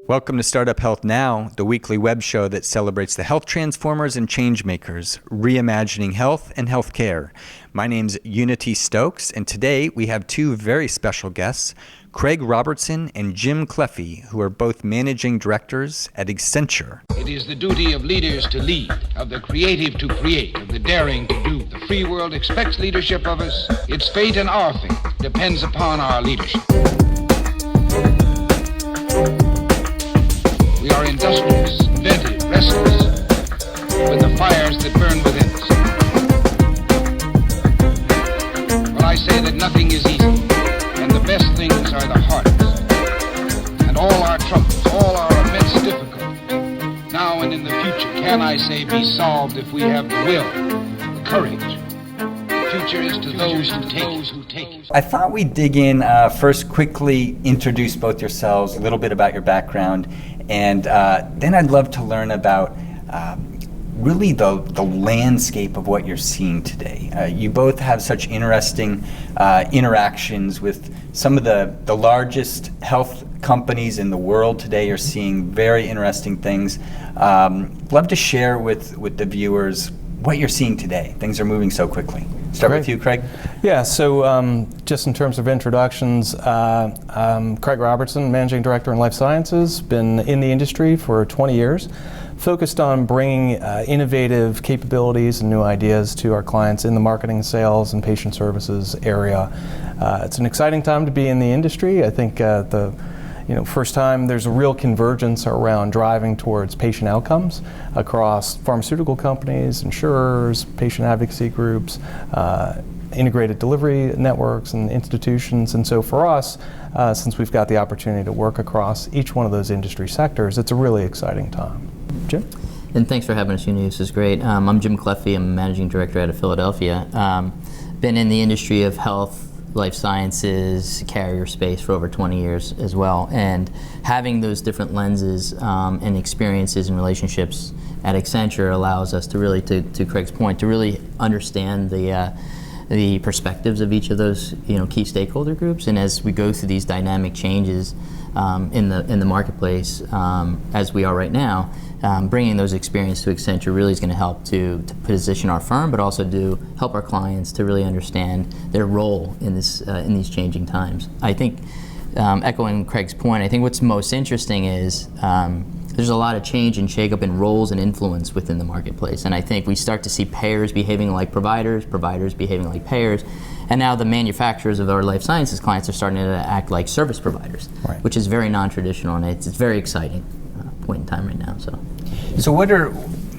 Welcome to Startup Health Now, the weekly web show that celebrates the health transformers and change makers, reimagining health and healthcare. My name's Unity Stokes, and today we have two very special guests, Craig Robertson and Jim Cleffi, who are both managing directors at Accenture. It is the duty of leaders to lead, of the creative to create, of the daring to do. The free world expects leadership of us. Its fate and our fate depends upon our leadership. We are industrious, inventive, restless, with the fires that burn within us. Well, I say that nothing is easy, and the best things are the hardest. And all our troubles, all our immense difficulties, now and in the future, can I say be solved if we have the will, the courage. The future is to those who take it. I thought we'd dig in, first quickly introduce both yourselves, a little bit about your background, and then I'd love to learn about really the landscape of what you're seeing today. You both have such interesting interactions with some of the largest health companies in the world today. You're seeing very interesting things. Love to share with the viewers what you're seeing today. Things are moving so quickly. Start with you, Craig. Yeah, so just in terms of introductions, I'm Craig Robertson, Managing Director in Life Sciences, been in the industry for 20 years, focused on bringing innovative capabilities and new ideas to our clients in the marketing, sales, and patient services area. It's an exciting time to be in the industry. I think first time there's a real convergence around driving towards patient outcomes across pharmaceutical companies, insurers, patient advocacy groups, integrated delivery networks and institutions. And so for us, since we've got the opportunity to work across each one of those industry sectors, it's a really exciting time. Jim? And thanks for having us, Uni. This is great. I'm Jim Cleffi. I'm Managing Director out of Philadelphia. Been in the industry of health, life sciences, carrier space for over 20 years as well, and having those different lenses and experiences and relationships at Accenture allows us to really, to Craig's point, to really understand the perspectives of each of those key stakeholder groups. And as we go through these dynamic changes in the marketplace, as we are right now, bringing those experiences to Accenture really is going to help to position our firm, but also to help our clients to really understand their role in these changing times. I think, echoing Craig's point, I think what's most interesting is there's a lot of change and shakeup in roles and influence within the marketplace, and I think we start to see payers behaving like providers behaving like payers, and now the manufacturers of our life sciences clients are starting to act like service providers, right, which is very non-traditional, and it's very exciting point in time right now. So what are,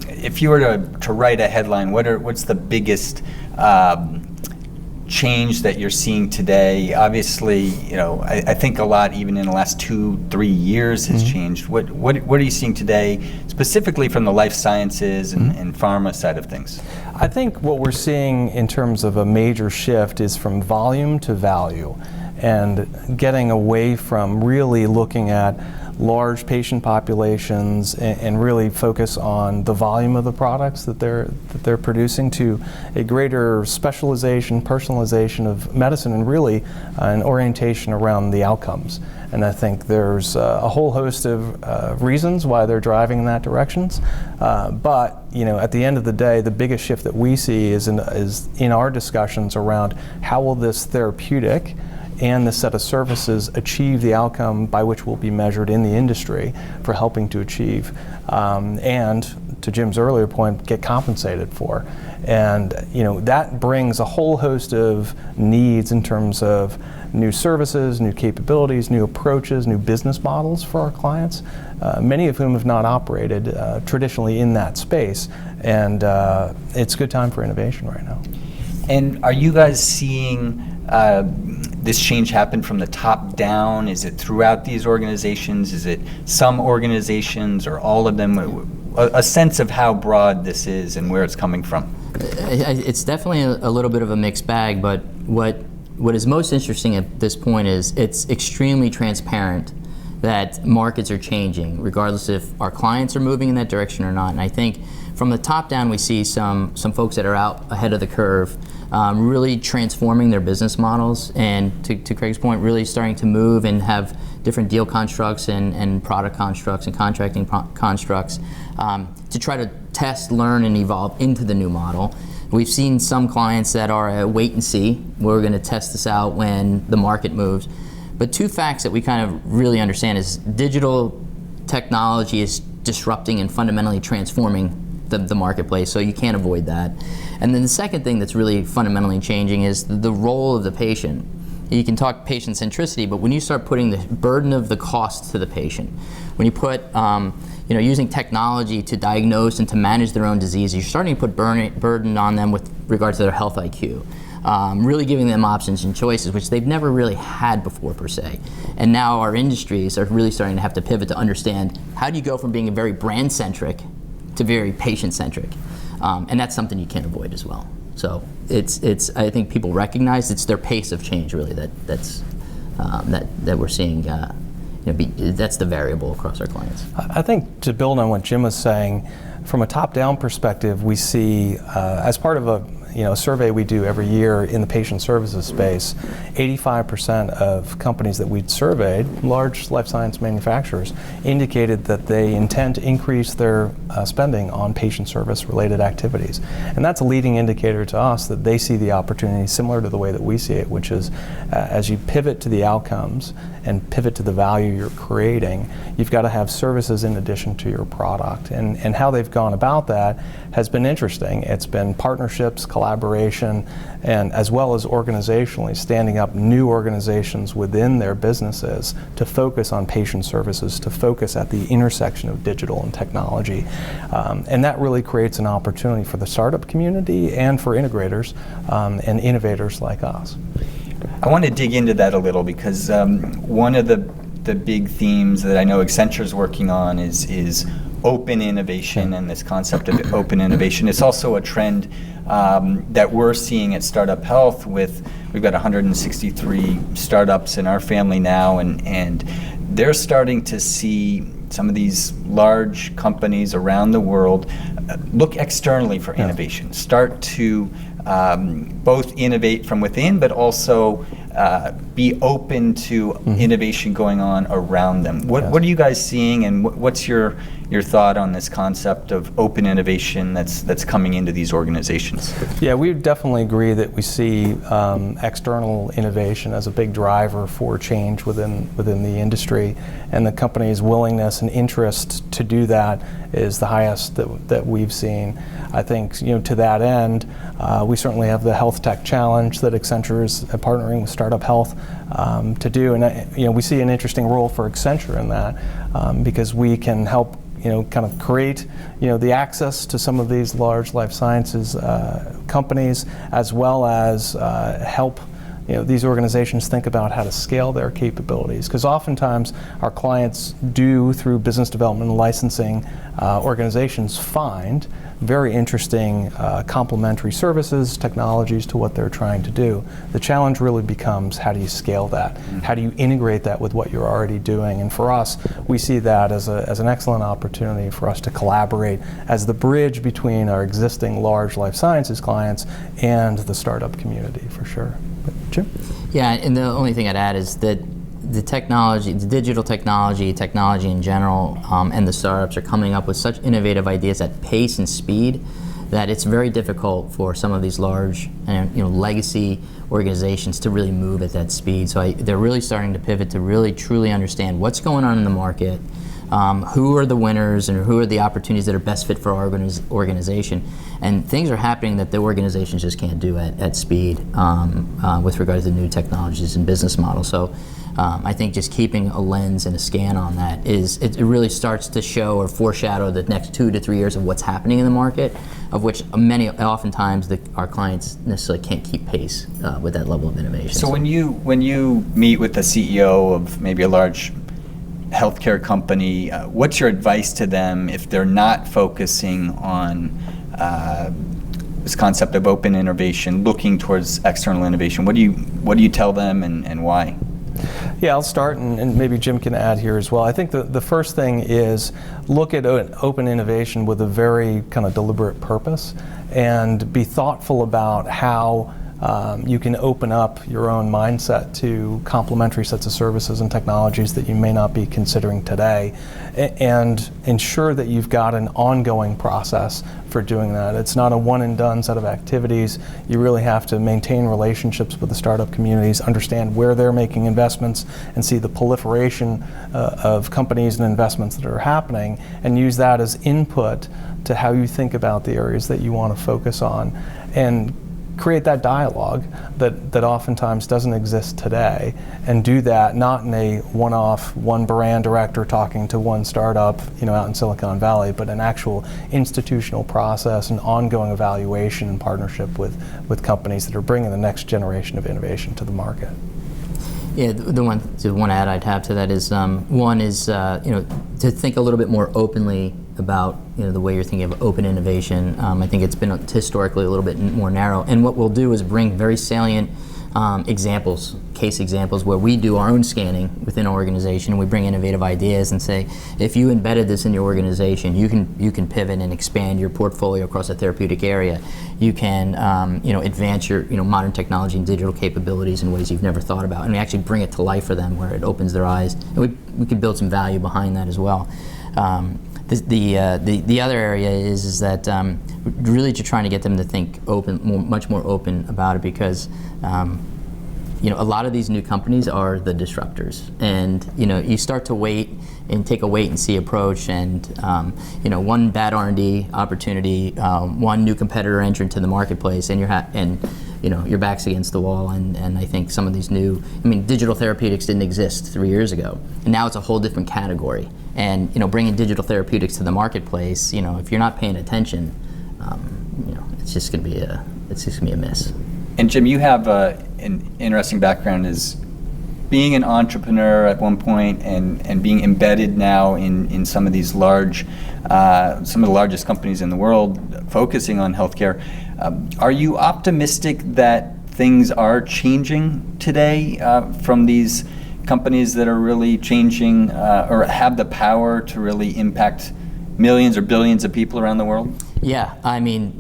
if you were to write a headline, what's the biggest change that you're seeing today? Obviously, I think a lot, even in the last 2-3 years, has changed. What are you seeing today, specifically from the life sciences and pharma side of things? I think what we're seeing in terms of a major shift is from volume to value, and getting away from really looking at large patient populations and really focus on the volume of the products that they're producing, to a greater specialization, personalization of medicine, and really an orientation around the outcomes. And I think there's a whole host of reasons why they're driving in that directions. But at the end of the day, the biggest shift that we see is in our discussions around how will this therapeutic and the set of services achieve the outcome by which will be measured in the industry for helping to achieve, and to Jim's earlier point, get compensated for. And that brings a whole host of needs in terms of new services, new capabilities, new approaches, new business models for our clients, many of whom have not operated traditionally in that space. And it's a good time for innovation right now. And are you guys seeing this change happen from the top down? Is it throughout these organizations? Is it some organizations or all of them? A sense of how broad this is and where it's coming from. It's definitely a little bit of a mixed bag, but what is most interesting at this point is it's extremely transparent that markets are changing, regardless if our clients are moving in that direction or not. And I think from the top down, we see some folks that are out ahead of the curve, really transforming their business models, and to Craig's point, really starting to move and have different deal constructs and product constructs and contracting constructs to try to test, learn, and evolve into the new model. We've seen some clients that are a wait and see. We're going to test this out when the market moves. But two facts that we kind of really understand is digital technology is disrupting and fundamentally transforming the marketplace, so you can't avoid that. And then the second thing that's really fundamentally changing is the role of the patient. You can talk patient centricity, but when you start putting the burden of the cost to the patient, when you put using technology to diagnose and to manage their own disease, you're starting to put burden on them with regard to their health IQ. Really giving them options and choices, which they've never really had before per se. And now our industries are really starting to have to pivot to understand, how do you go from being very brand-centric to very patient-centric? And that's something you can't avoid as well. So it's I think people recognize it's their pace of change really that we're seeing. That's the variable across our clients. I think to build on what Jim was saying, from a top-down perspective, we see as part of a survey we do every year in the patient services space, 85% of companies that we'd surveyed, large life science manufacturers, indicated that they intend to increase their spending on patient service related activities. And that's a leading indicator to us that they see the opportunity similar to the way that we see it, which is as you pivot to the outcomes and pivot to the value you're creating, you've got to have services in addition to your product. And how they've gone about that has been interesting. It's been partnerships, collaboration, and as well as organizationally standing up new organizations within their businesses to focus on patient services, to focus at the intersection of digital and technology. And that really creates an opportunity for the startup community and for integrators and innovators like us. I want to dig into that a little because one of the big themes that I know Accenture's working on is open innovation and this concept of open innovation. It's also a trend that we're seeing at Startup Health we've got 163 startups in our family now, and they're starting to see some of these large companies around the world look externally for innovation, start to both innovate from within, but also be open to innovation going on around them. What are you guys seeing, and what's your thought on this concept of open innovation that's coming into these organizations? Yeah, we definitely agree that we see external innovation as a big driver for change within the industry, and the company's willingness and interest to do that is the highest that we've seen. I think to that end, we certainly have the HealthTech Challenge that Accenture is partnering with Startup Health to do, and we see an interesting role for Accenture in that because we can help kind of create the access to some of these large life sciences companies, as well as help these organizations think about how to scale their capabilities. Because oftentimes our clients do, through business development and licensing organizations, find very interesting complementary services, technologies to what they're trying to do. The challenge really becomes, how do you scale that? How do you integrate that with what you're already doing? And for us, we see that as an excellent opportunity for us to collaborate as the bridge between our existing large life sciences clients and the startup community, for sure. Jim? Yeah, and the only thing I'd add is that the technology, the digital technology in general, and the startups are coming up with such innovative ideas at pace and speed that it's very difficult for some of these large, legacy organizations to really move at that speed. So they're really starting to pivot to really truly understand what's going on in the market, who are the winners, and who are the opportunities that are best fit for our organization. And things are happening that the organizations just can't do at speed with regard to new technologies and business models. So I think just keeping a lens and a scan on that it really starts to show or foreshadow the next 2 to 3 years of what's happening in the market, of which oftentimes our clients necessarily can't keep pace with that level of innovation. So when you meet with the CEO of maybe a large healthcare company, what's your advice to them if they're not focusing on this concept of open innovation, looking towards external innovation? What do you tell them, and why? Yeah, I'll start, and maybe Jim can add here as well. I think the first thing is look at open innovation with a very kind of deliberate purpose, and be thoughtful about how you can open up your own mindset to complementary sets of services and technologies that you may not be considering today, and ensure that you've got an ongoing process for doing that. It's not a one and done set of activities. You really have to maintain relationships with the startup communities, understand where they're making investments, and see the proliferation of companies and investments that are happening, and use that as input to how you think about the areas that you want to focus on, and create that dialogue that oftentimes doesn't exist today, and do that not in a one-off, one brand director talking to one startup, out in Silicon Valley, but an actual institutional process and ongoing evaluation and partnership with companies that are bringing the next generation of innovation to the market. Yeah, the one add I'd have to that is one is to think a little bit more openly about the way you're thinking of open innovation. I think it's been historically a little bit more narrow, and what we'll do is bring very salient case examples where we do our own scanning within our organization, and we bring innovative ideas and say, if you embedded this in your organization, you can pivot and expand your portfolio across a therapeutic area. You can advance your modern technology and digital capabilities in ways you've never thought about, and we actually bring it to life for them where it opens their eyes, and we can build some value behind that as well. The other area is that really just trying to get them to think much more open about it, because a lot of these new companies are the disruptors, and you start to wait and take a wait and see approach, and one bad R&D opportunity, one new competitor entrant to the marketplace, and your back's against the wall. And I think some of these digital therapeutics didn't exist 3 years ago, and now it's a whole different category. And bringing digital therapeutics to the marketplace, if you're not paying attention, it's just going to be a miss. And Jim, you have an interesting background as being an entrepreneur at one point, and being embedded now in some of these some of the largest companies in the world focusing on healthcare. Are you optimistic that things are changing today from these companies that are really changing or have the power to really impact millions or billions of people around the world? Yeah,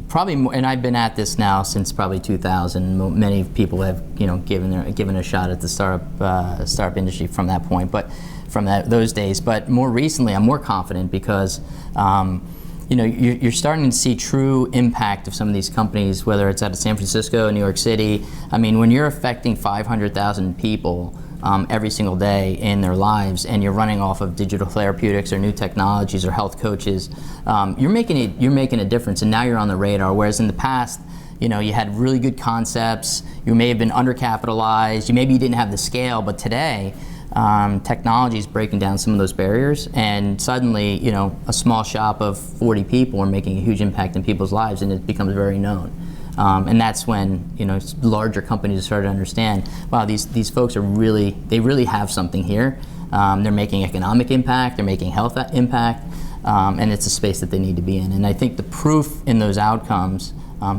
probably more, and I've been at this now since probably 2000. Many people have given a shot at the startup industry from that point, but from those days. But more recently, I'm more confident because you're starting to see true impact of some of these companies, whether it's out of San Francisco, New York City. When you're affecting 500,000 people every single day in their lives, and you're running off of digital therapeutics or new technologies or health coaches, you're making a difference, and now you're on the radar. Whereas in the past, you had really good concepts, you may have been undercapitalized, maybe you didn't have the scale, but today technology is breaking down some of those barriers, and suddenly a small shop of 40 people are making a huge impact in people's lives, and it becomes very known. And that's when larger companies start to understand, wow, these folks really have something here. They're making economic impact, they're making health impact, and it's a space that they need to be in. And I think the proof in those outcomes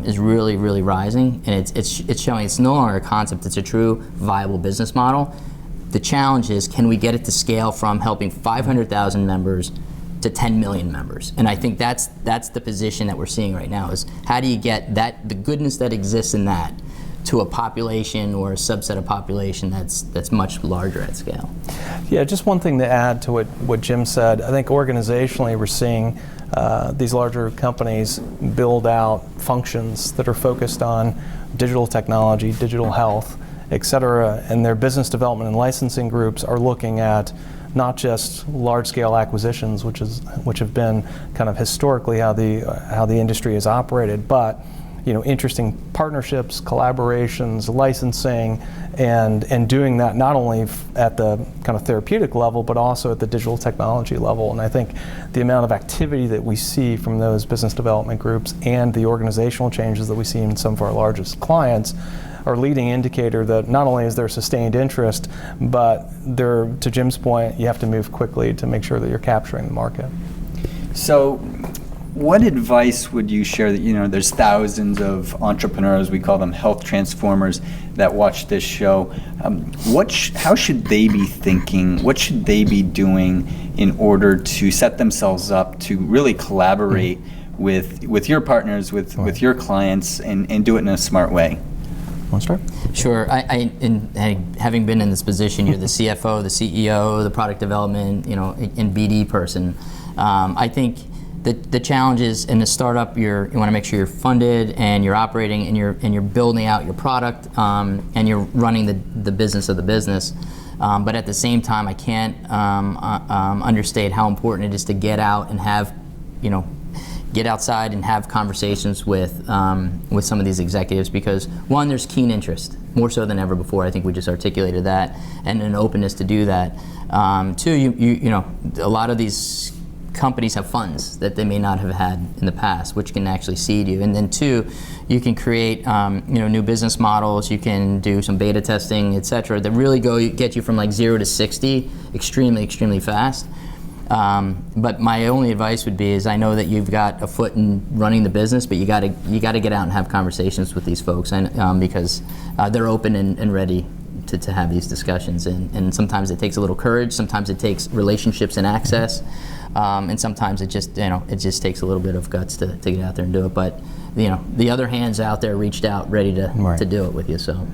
is really, really rising, and it's showing it's no longer a concept, it's a true viable business model. The challenge is, can we get it to scale from helping 500,000 members to 10 million members? And I think that's the position that we're seeing right now, is how do you get the goodness that exists in that to a population or a subset of population that's much larger at scale. Yeah, just one thing to add to what Jim said. I think organizationally we're seeing these larger companies build out functions that are focused on digital technology, digital health, et cetera, and their business development and licensing groups are looking at not just large-scale acquisitions, which have been kind of historically how the industry has operated, but interesting partnerships, collaborations, licensing, and doing that not only at the kind of therapeutic level, but also at the digital technology level. And I think the amount of activity that we see from those business development groups and the organizational changes that we see in some of our largest clients are a leading indicator that not only is there sustained interest, but to Jim's point, you have to move quickly to make sure that you're capturing the market. So What advice would you share that, there's thousands of entrepreneurs, we call them health transformers, that watch this show. How should they be thinking? What should they be doing in order to set themselves up to really collaborate with your partners, with your clients, and do it in a smart way? Want to start? Sure. Having been in this position, you're the CFO, the CEO, the product development, and BD person. I think the challenge is in a startup, you want to make sure you're funded and you're operating and you're building out your product and you're running the business of the business. But at the same time, I can't understate how important it is to get out and have, get outside and have conversations with some of these executives, because one, there's keen interest, more so than ever before. I think we just articulated that, and an openness to do that. Two, a lot of these companies have funds that they may not have had in the past, which can actually seed you. And then two, you can create new business models. You can do some beta testing, et cetera, that really get you from like 0 to 60 extremely, extremely fast. But my only advice would be is, I know that you've got a foot in running the business, but you got to get out and have conversations with these folks, and because they're open and ready to have these discussions. And sometimes it takes a little courage. Sometimes it takes relationships and access. And sometimes it just takes a little bit of guts to get out there and do it. But the other hands out there reached out ready to do it with you. So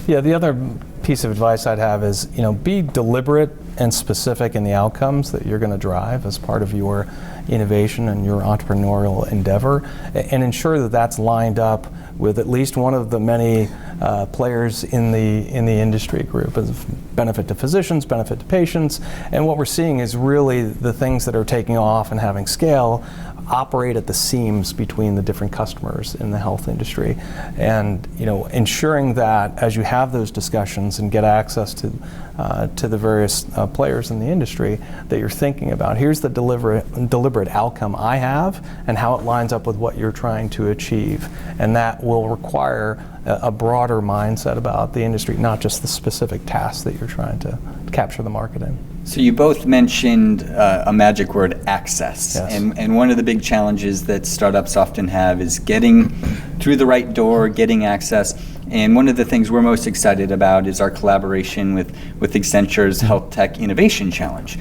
yeah, the other piece of advice I'd have is be deliberate and specific in the outcomes that you're going to drive as part of your innovation and your entrepreneurial endeavor, and ensure that that's lined up with at least one of the many players in the industry group, as benefit to physicians, benefit to patients. And what we're seeing is really the things that are taking off and having scale operate at the seams between the different customers in the health industry. And ensuring that as you have those discussions and get access to the various players in the industry, that you're thinking about, here's the deliberate outcome I have and how it lines up with what you're trying to achieve. And that will require a broader mindset about the industry, not just the specific tasks that you're trying to capture the market in. So you both mentioned a magic word, access. Yes. And one of the big challenges that startups often have is getting through the right door, getting access. And one of the things we're most excited about is our collaboration with Accenture's HealthTech Innovation Challenge.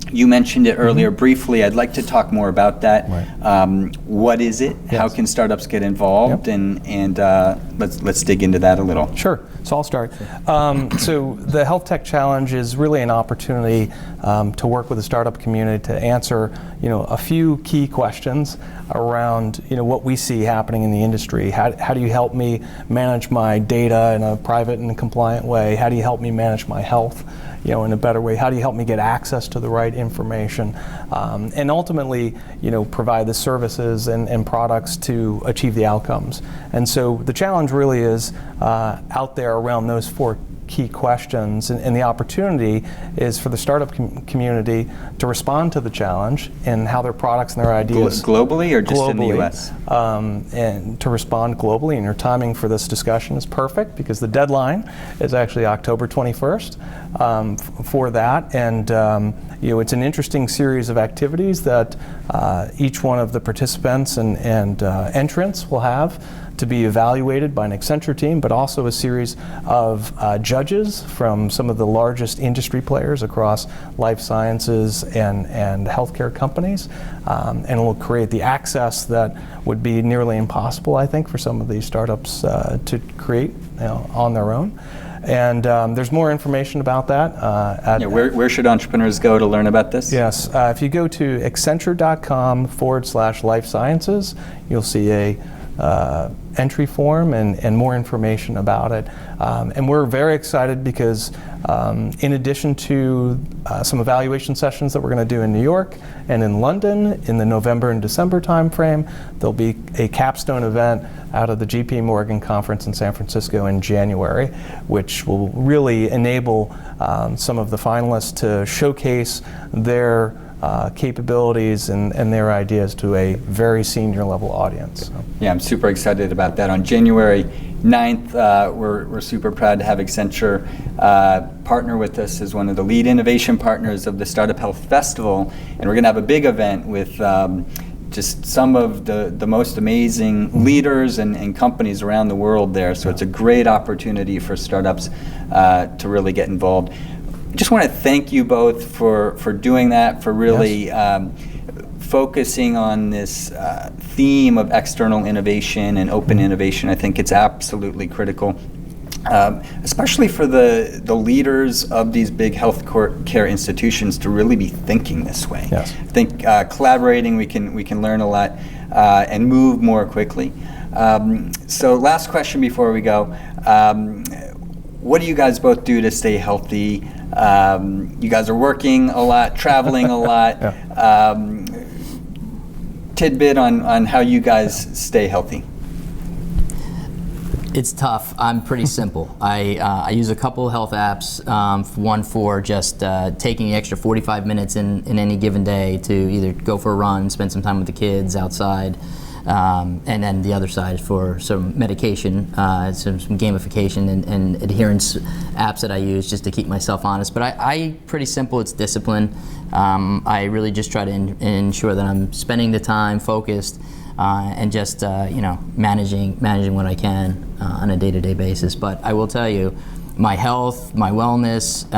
You mentioned it earlier briefly. I'd like to talk more about that. Right. What is it? Yes. How can startups get involved? Yep. And let's dig into that a little. Sure. So I'll start. So the HealthTech Challenge is really an opportunity to work with the startup community to answer, a few key questions around, what we see happening in the industry. How do you help me manage my data in a private and compliant way? How do you help me manage my health, in a better way? How do you help me get access to the right information? And ultimately, provide the services and products to achieve the outcomes. And so the challenge really is out there around those four key questions, and the opportunity is for the startup community to respond to the challenge and how their products and their ideas globally or just in the U.S. And to respond globally. And your timing for this discussion is perfect, because the deadline is actually October 21st for that. And it's an interesting series of activities that each one of the participants and entrants will have to be evaluated by an Accenture team, but also a series of judges from some of the largest industry players across life sciences and healthcare companies. And will create the access that would be nearly impossible, I think, for some of these startups to create on their own. And there's more information about that. Where should entrepreneurs go to learn about this? Yes, if you go to accenture.com/life sciences, you'll see a entry form and more information about it. And we're very excited because in addition to some evaluation sessions that we're going to do in New York and in London in the November and December timeframe, there'll be a capstone event out of the JP Morgan conference in San Francisco in January, which will really enable some of the finalists to showcase their capabilities and their ideas to a very senior level audience. Yeah, I'm super excited about that. On January 9th, we're super proud to have Accenture partner with us as one of the lead innovation partners of the Startup Health Festival, and we're going to have a big event with just some of the most amazing leaders and companies around the world there. So it's a great opportunity for startups to really get involved. I just want to thank you both for doing that, for really focusing on this theme of external innovation and open innovation. I think it's absolutely critical. Especially for the leaders of these big health care institutions to really be thinking this way. Yes. I think collaborating, we can learn a lot and move more quickly. So last question before we go. What do you guys both do to stay healthy? You guys are working a lot, traveling a lot. Tidbit on how you guys stay healthy. It's tough. I'm pretty simple. I use a couple of health apps, one for just taking the extra 45 minutes in any given day to either go for a run, spend some time with the kids outside, and then the other side is for some medication, some gamification and adherence apps that I use just to keep myself honest. But I pretty simple. It's discipline. I really just try to ensure that I'm spending the time focused and just managing what I can on a day-to-day basis. But I will tell you, my health, my wellness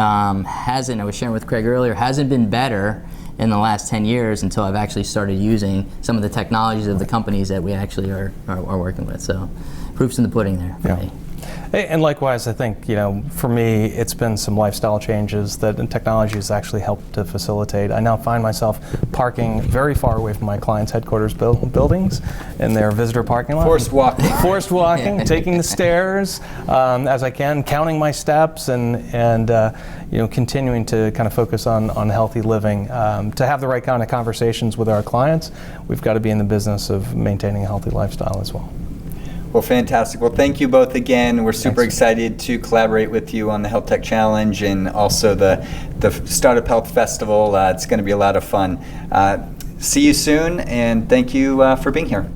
hasn't, I was sharing with Craig earlier, hasn't been better in the last 10 years until I've actually started using some of the technologies of the companies that we actually are working with. So proof's in the pudding there for me. And likewise, I think, for me, it's been some lifestyle changes that technology has actually helped to facilitate. I now find myself parking very far away from my clients' headquarters buildings in their visitor parking lot. Forced walking. Taking the stairs as I can, counting my steps, and continuing to kind of focus on healthy living. To have the right kind of conversations with our clients, we've got to be in the business of maintaining a healthy lifestyle as well. Well, fantastic. Well, thank you both again. We're super excited to collaborate with you on the HealthTech Challenge and also the Startup Health Festival. It's going to be a lot of fun. See you soon, and thank you for being here.